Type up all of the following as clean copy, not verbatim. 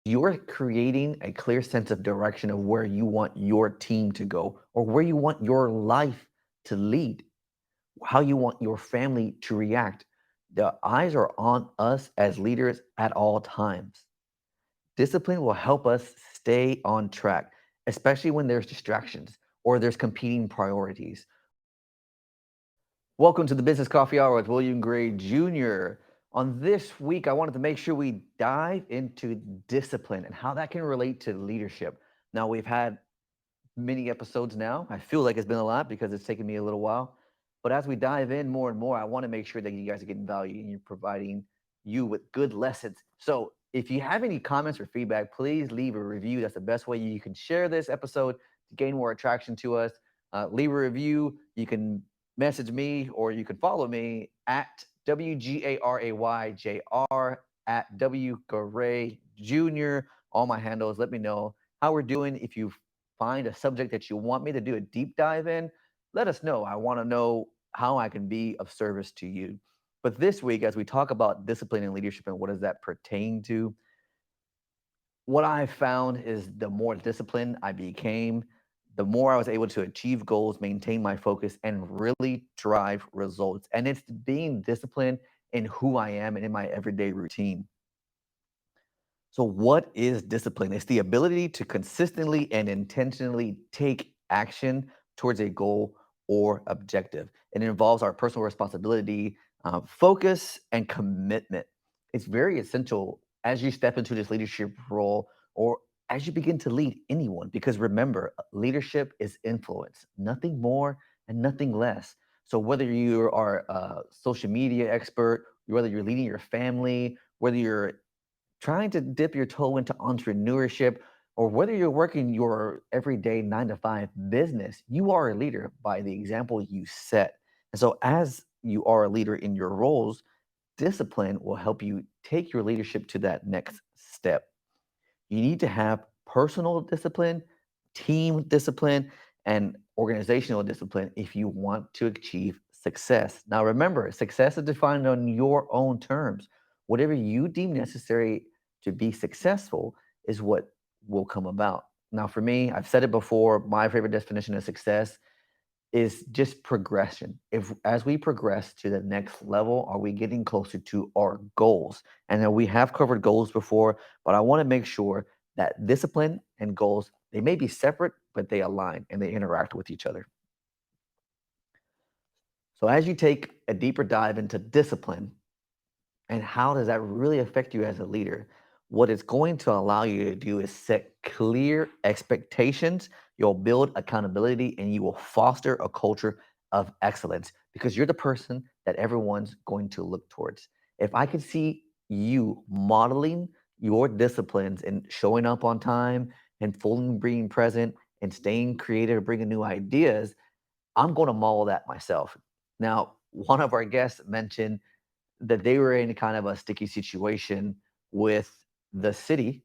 You're creating a clear sense of direction of where you want your team to go or where you want your life to lead, how you want your family to react. The eyes are on us as leaders at all times. Discipline will help us stay on track, especially when there's distractions or there's competing priorities. Welcome to the Business Coffee Hour with William Gray Jr. On this week, I wanted to make sure we dive into discipline and how that can relate to leadership. Now, we've had many episodes now. I feel like it's been a lot because it's taken me a little while. But as we dive in more and more, I want to make sure that you guys are getting value and you're providing you with good lessons. So if you have any comments or feedback, please leave a review. That's the best way you can share this episode to gain more attraction to us. Leave a review. You can message me or you can follow me at WGARAYJR at WGaray Jr. All my handles. Let me know how we're doing. If you find a subject that you want me to do a deep dive in, let us know. I want to know how I can be of service to you. But this week, as we talk about discipline and leadership and what does that pertain to, what I found is the more disciplined I became, the more I was able to achieve goals, maintain my focus, and really drive results. And it's being disciplined in who I am and in my everyday routine. So, what is discipline? It's the ability to consistently and intentionally take action towards a goal or objective. It involves our personal responsibility, focus, and commitment. It's very essential as you step into this leadership role or as you begin to lead anyone, because remember, leadership is influence, nothing more and nothing less. So, whether you are a social media expert, whether you're leading your family, whether you're trying to dip your toe into entrepreneurship, or whether you're working your everyday 9 to 5 business, you are a leader by the example you set. And so, as you are a leader in your roles, discipline will help you take your leadership to that next step. You need to have personal discipline, team discipline, and organizational discipline if you want to achieve success. Now, remember, success is defined on your own terms. Whatever you deem necessary to be successful is what will come about. Now, for me, I've said it before, my favorite definition of success is just progression. If as we progress to the next level, are we getting closer to our goals? And then we have covered goals before, but I want to make sure that discipline and goals, they may be separate, but they align and they interact with each other. So as you take a deeper dive into discipline and how does that really affect you as a leader, what it's going to allow you to do is set clear expectations. You'll build accountability and you will foster a culture of excellence because you're the person that everyone's going to look towards. If I could see you modeling your disciplines and showing up on time and fully being present and staying creative, bringing new ideas, I'm going to model that myself. Now, one of our guests mentioned that they were in kind of a sticky situation with the city.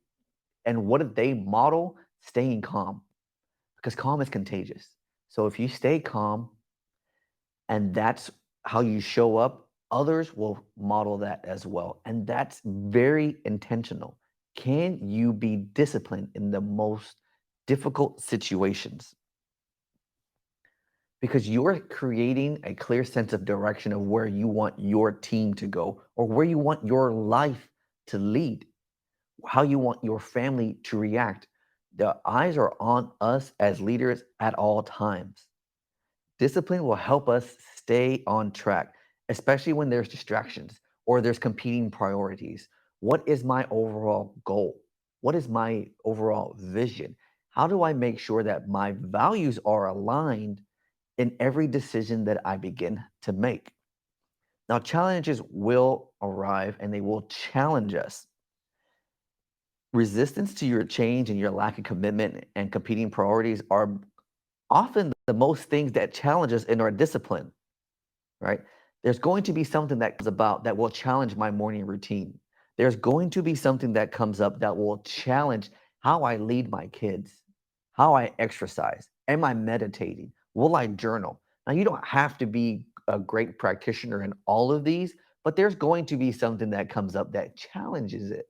And what did they model? Staying calm, because calm is contagious. So if you stay calm and that's how you show up, others will model that as well. And that's very intentional. Can you be disciplined in the most difficult situations? Because you're creating a clear sense of direction of where you want your team to go or where you want your life to lead, how you want your family to react. The eyes are on us as leaders at all times. Discipline will help us stay on track, especially when there's distractions or there's competing priorities. What is my overall goal? What is my overall vision? How do I make sure that my values are aligned in every decision that I begin to make? Now, challenges will arrive and they will challenge us. Resistance to your change and your lack of commitment and competing priorities are often the most things that challenge us in our discipline, right? There's going to be something that comes about that will challenge my morning routine. There's going to be something that comes up that will challenge how I lead my kids, how I exercise. Am I meditating? Will I journal? Now, you don't have to be a great practitioner in all of these, but there's going to be something that comes up that challenges it.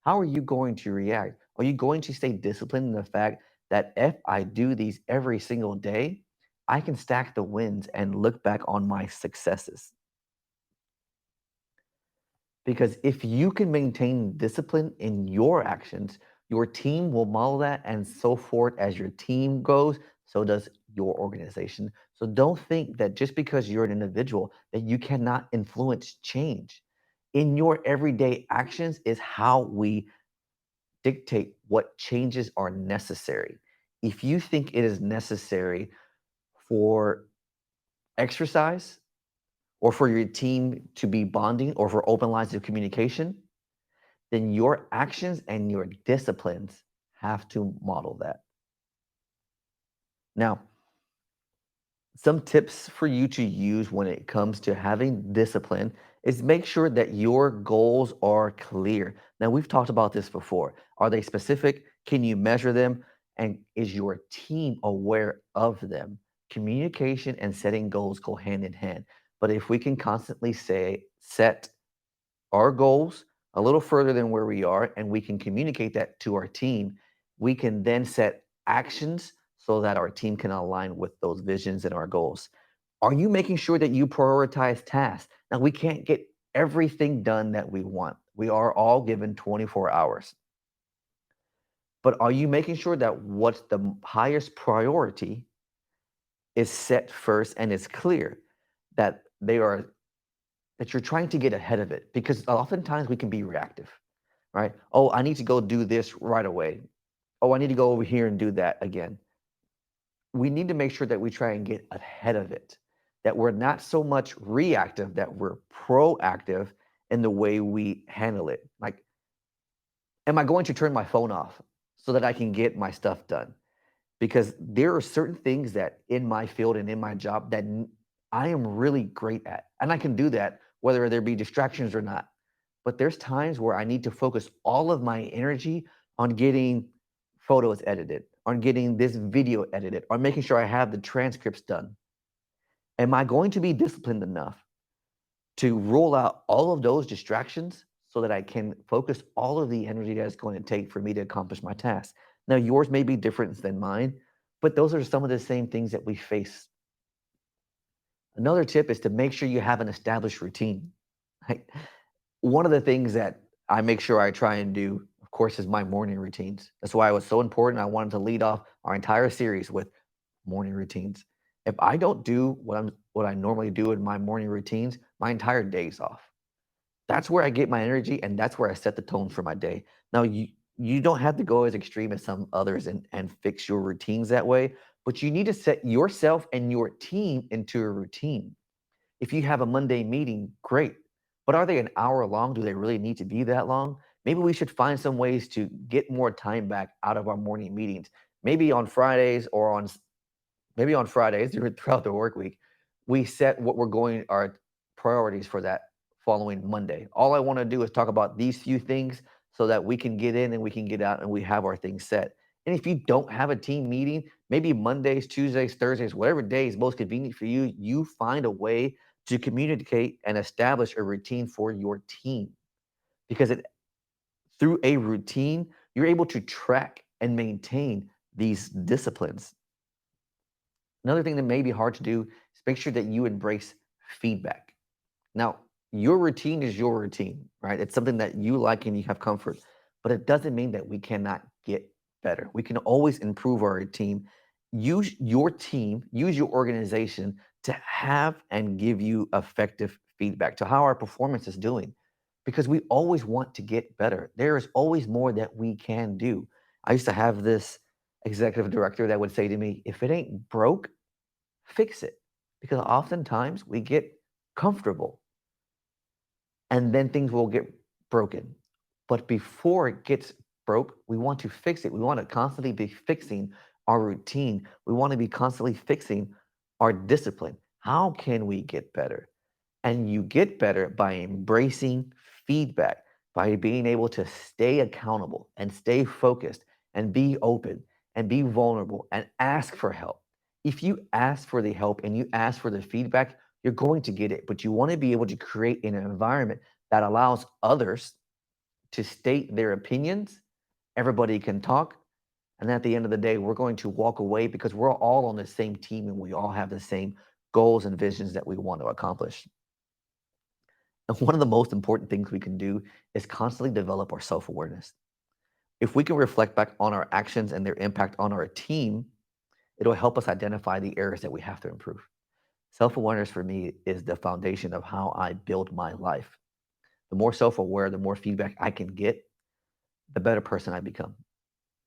how are you going to react? Are you going to stay disciplined in the fact that if I do these every single day, I can stack the wins and look back on my successes? Because if you can maintain discipline in your actions, your team will model that, and so forth. As your team goes, so does your organization. So don't think that just because you're an individual that you cannot influence change. In your everyday actions is how we dictate what changes are necessary. If you think it is necessary for exercise, or for your team to be bonding, or for open lines of communication, then your actions and your disciplines have to model that. Now, some tips for you to use when it comes to having discipline is make sure that your goals are clear. Now, we've talked about this before. Are they specific? Can you measure them? And is your team aware of them? Communication and setting goals go hand in hand. But if we can constantly set our goals a little further than where we are, and we can communicate that to our team, we can then set actions so that our team can align with those visions and our goals. Are you making sure that you prioritize tasks? Now, we can't get everything done that we want. We are all given 24 hours. But are you making sure that what's the highest priority is set first and is clear, that they are that you're trying to get ahead of it? Because oftentimes we can be reactive, right? Oh, I need to go do this right away. Oh, I need to go over here and do that again. We need to make sure that we try and get ahead of it, that we're not so much reactive, that we're proactive in the way we handle it. Like, am I going to turn my phone off so that I can get my stuff done? Because there are certain things that in my field and in my job that I am really great at. And I can do that whether there be distractions or not. But there's times where I need to focus all of my energy on getting photos edited, on getting this video edited, on making sure I have the transcripts done. Am I going to be disciplined enough to rule out all of those distractions so that I can focus all of the energy that it's going to take for me to accomplish my task? Now, yours may be different than mine, but those are some of the same things that we face. Another tip is to make sure you have an established routine. Right? One of the things that I make sure I try and do, of course, is my morning routines. That's why it was so important. I wanted to lead off our entire series with morning routines. If I don't do what I normally do in my morning routines, my entire day's off. That's where I get my energy, and that's where I set the tone for my day. Now, you don't have to go as extreme as some others and fix your routines that way, but you need to set yourself and your team into a routine. If you have a Monday meeting, great. But are they an hour long? Do they really need to be that long? Maybe we should find some ways to get more time back out of our morning meetings. Maybe on Fridays, or maybe on Fridays throughout the work week, we set what we're going our priorities for that following Monday. All I want to do is talk about these few things so that we can get in and we can get out and we have our things set. And if you don't have a team meeting, maybe Mondays, Tuesdays, Thursdays, whatever day is most convenient for you, you find a way to communicate and establish a routine for your team. Because through a routine, you're able to track and maintain these disciplines. Another thing that may be hard to do is make sure that you embrace feedback. Now, your routine is your routine, right? It's something that you like and you have comfort, but it doesn't mean that we cannot get better. We can always improve our team. Use your team, use your organization to have and give you effective feedback to how our performance is doing, because we always want to get better. There is always more that we can do. I used to have this executive director that would say to me, if it ain't broke, fix it. Because oftentimes we get comfortable and then things will get broken. But before it gets broke, we want to fix it. We want to constantly be fixing our routine. We want to be constantly fixing our discipline. How can we get better? And you get better by embracing feedback, by being able to stay accountable and stay focused and be open and be vulnerable and ask for help. If you ask for the help and you ask for the feedback, you're going to get it. But you want to be able to create an environment that allows others to state their opinions. Everybody can talk. And at the end of the day, we're going to walk away because we're all on the same team and we all have the same goals and visions that we want to accomplish. And one of the most important things we can do is constantly develop our self awareness. If we can reflect back on our actions and their impact on our team, it'll help us identify the areas that we have to improve. Self awareness for me is the foundation of how I build my life. The more self aware, the more feedback I can get, the better person I become.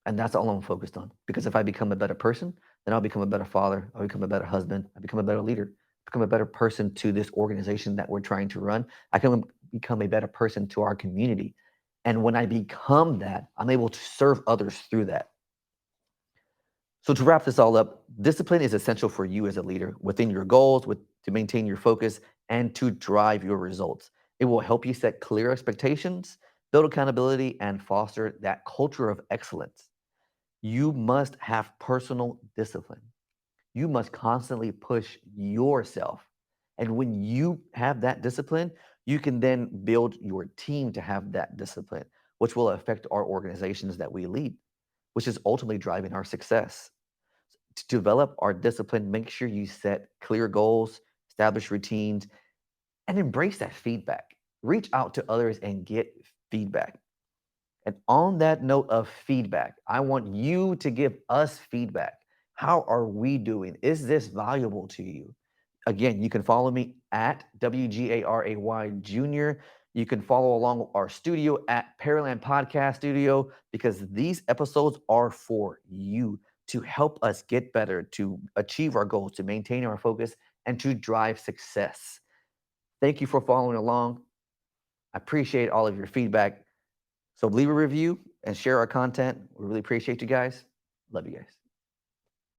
And that's all I'm focused on. Because if I become a better person, then I'll become a better father. I'll become a better husband. I become a better leader. Become a better person to this organization that we're trying to run. I can become a better person to our community. And when I become that, I'm able to serve others through that. So to wrap this all up, discipline is essential for you as a leader within your goals, to maintain your focus, and to drive your results. It will help you set clear expectations, build accountability, and foster that culture of excellence. You must have personal discipline. You must constantly push yourself. And when you have that discipline, you can then build your team to have that discipline, which will affect our organizations that we lead, which is ultimately driving our success. To develop our discipline, make sure you set clear goals, establish routines, and embrace that feedback. Reach out to others and get feedback. And on that note of feedback, I want you to give us feedback. How are we doing? Is this valuable to you? Again, you can follow me at WGARAY Junior. You can follow along our studio at Pearland Podcast Studio because these episodes are for you to help us get better, to achieve our goals, to maintain our focus, and to drive success. Thank you for following along. I appreciate all of your feedback. So leave a review and share our content. We really appreciate you guys. Love you guys.